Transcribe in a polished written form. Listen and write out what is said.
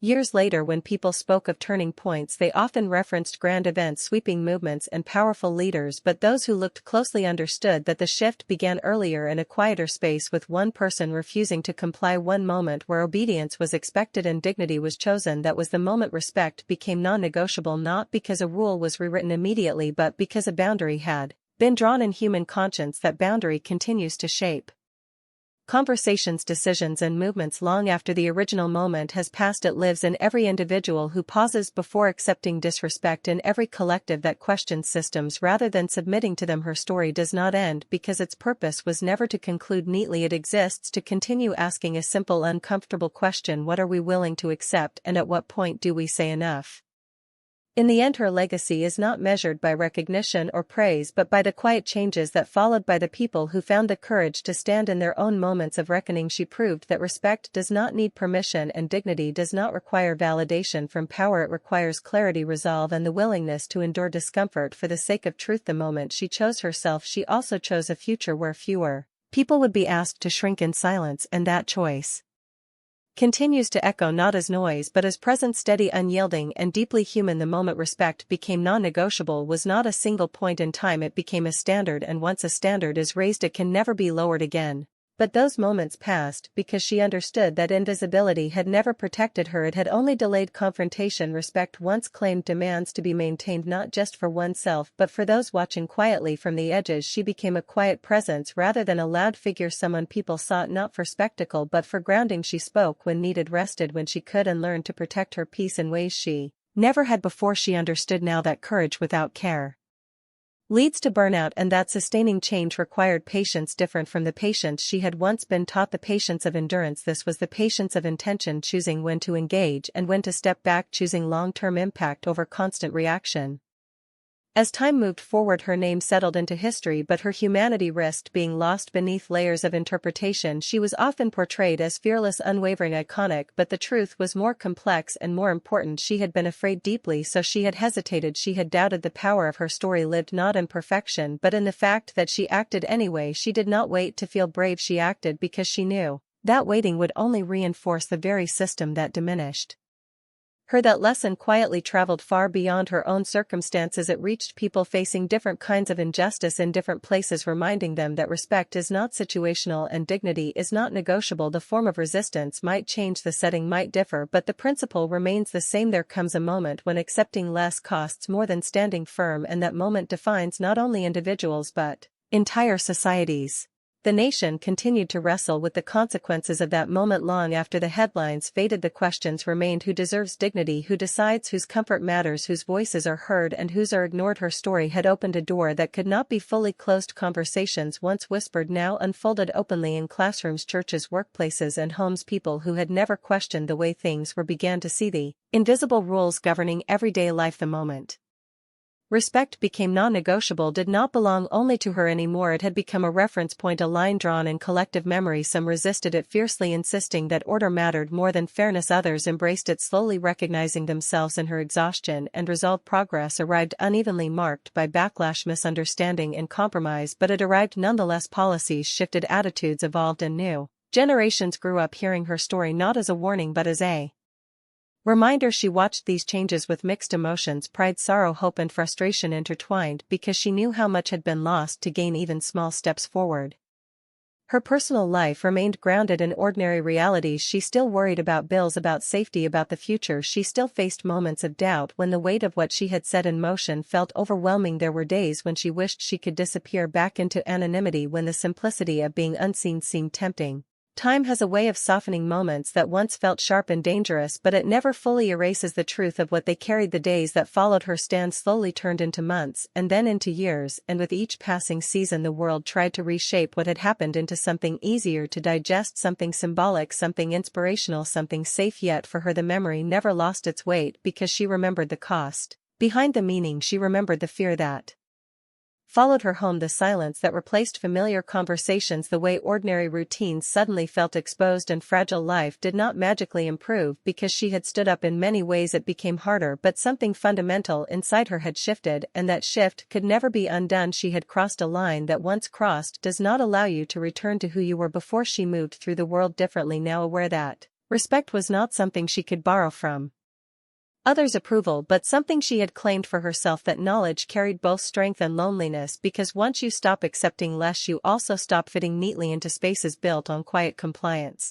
Years later, when people spoke of turning points, they often referenced grand events, sweeping movements, and powerful leaders, but those who looked closely understood that the shift began earlier in a quieter space, with one person refusing to comply, one moment where obedience was expected and dignity was chosen. That was the moment respect became non-negotiable, not because a rule was rewritten immediately but because a boundary had been drawn in human conscience. That boundary continues to shape conversations, decisions, and movements long after the original moment has passed. It lives in every individual who pauses before accepting disrespect, in every collective that questions systems rather than submitting to them. Her story does not end because its purpose was never to conclude neatly. It exists to continue asking a simple, uncomfortable question: what are we willing to accept, and at what point do we say enough? In the end, her legacy is not measured by recognition or praise but by the quiet changes that followed, by the people who found the courage to stand in their own moments of reckoning. She proved that respect does not need permission and dignity does not require validation from power. It requires clarity, resolve, and the willingness to endure discomfort for the sake of truth. The moment she chose herself, she also chose a future where fewer people would be asked to shrink in silence, and that choice continues to echo, not as noise but as presence, steady, unyielding, and deeply human. The moment respect became non-negotiable was not a single point in time, it became a standard, and once a standard is raised it can never be lowered again. But those moments passed because she understood that invisibility had never protected her, it had only delayed confrontation. Respect once claimed demands to be maintained not just for oneself but for those watching quietly from the edges. She became a quiet presence rather than a loud figure, someone people sought not for spectacle but for grounding. She spoke when needed, rested when she could, and learned to protect her peace in ways she never had before. She understood now that courage without care leads to burnout, and that sustaining change required patience different from the patience she had once been taught, the patience of endurance. This was the patience of intention, choosing when to engage and when to step back, choosing long-term impact over constant reaction. As time moved forward, her name settled into history, but her humanity risked being lost beneath layers of interpretation. She was often portrayed as fearless, unwavering, iconic, but the truth was more complex and more important. She had been afraid deeply, so she had hesitated. She had doubted. The power of her story lived not in perfection but in the fact that she acted anyway. She did not wait to feel brave, she acted because she knew that waiting would only reinforce the very system that diminished her. That lesson quietly traveled far beyond her own circumstances. It reached people facing different kinds of injustice in different places, reminding them that respect is not situational and dignity is not negotiable. The form of resistance might change, the setting might differ, but the principle remains the same. There comes a moment when accepting less costs more than standing firm, and that moment defines not only individuals but entire societies. The nation continued to wrestle with the consequences of that moment long after the headlines faded. The questions remained: who deserves dignity, who decides whose comfort matters, whose voices are heard and whose are ignored. Her story had opened a door that could not be fully closed. Conversations once whispered now unfolded openly in classrooms, churches, workplaces, and homes. People who had never questioned the way things were began to see the invisible rules governing everyday life. The moment respect became non-negotiable did not belong only to her anymore. It had become a reference point, a line drawn in collective memory. Some resisted it fiercely, insisting that order mattered more than fairness. Others embraced it slowly, recognizing themselves in her exhaustion and resolve. Progress arrived unevenly, marked by backlash, misunderstanding, and compromise, but it arrived nonetheless. Policies shifted, attitudes evolved, and new generations grew up hearing her story not as a warning but as a reminder. She watched these changes with mixed emotions, pride, sorrow, hope, and frustration intertwined, because she knew how much had been lost to gain even small steps forward. Her personal life remained grounded in ordinary realities. She still worried about bills, about safety, about the future. She still faced moments of doubt when the weight of what she had set in motion felt overwhelming. There were days when she wished she could disappear back into anonymity, when the simplicity of being unseen seemed tempting. Time has a way of softening moments that once felt sharp and dangerous, but it never fully erases the truth of what they carried. The days that followed her stand slowly turned into months, and then into years, and with each passing season the world tried to reshape what had happened into something easier to digest, something symbolic, something inspirational, something safe. Yet for her the memory never lost its weight, because she remembered the cost behind the meaning. She remembered the fear that followed her home, the silence that replaced familiar conversations, the way ordinary routines suddenly felt exposed and fragile. Life did not magically improve because she had stood up. In many ways it became harder, but something fundamental inside her had shifted, and that shift could never be undone. She had crossed a line that, once crossed, does not allow you to return to who you were before. She moved through the world differently now, aware that Respect was not something she could borrow from others' approval but something she had claimed for herself. That knowledge carried both strength and loneliness, because once you stop accepting less you also stop fitting neatly into spaces built on quiet compliance.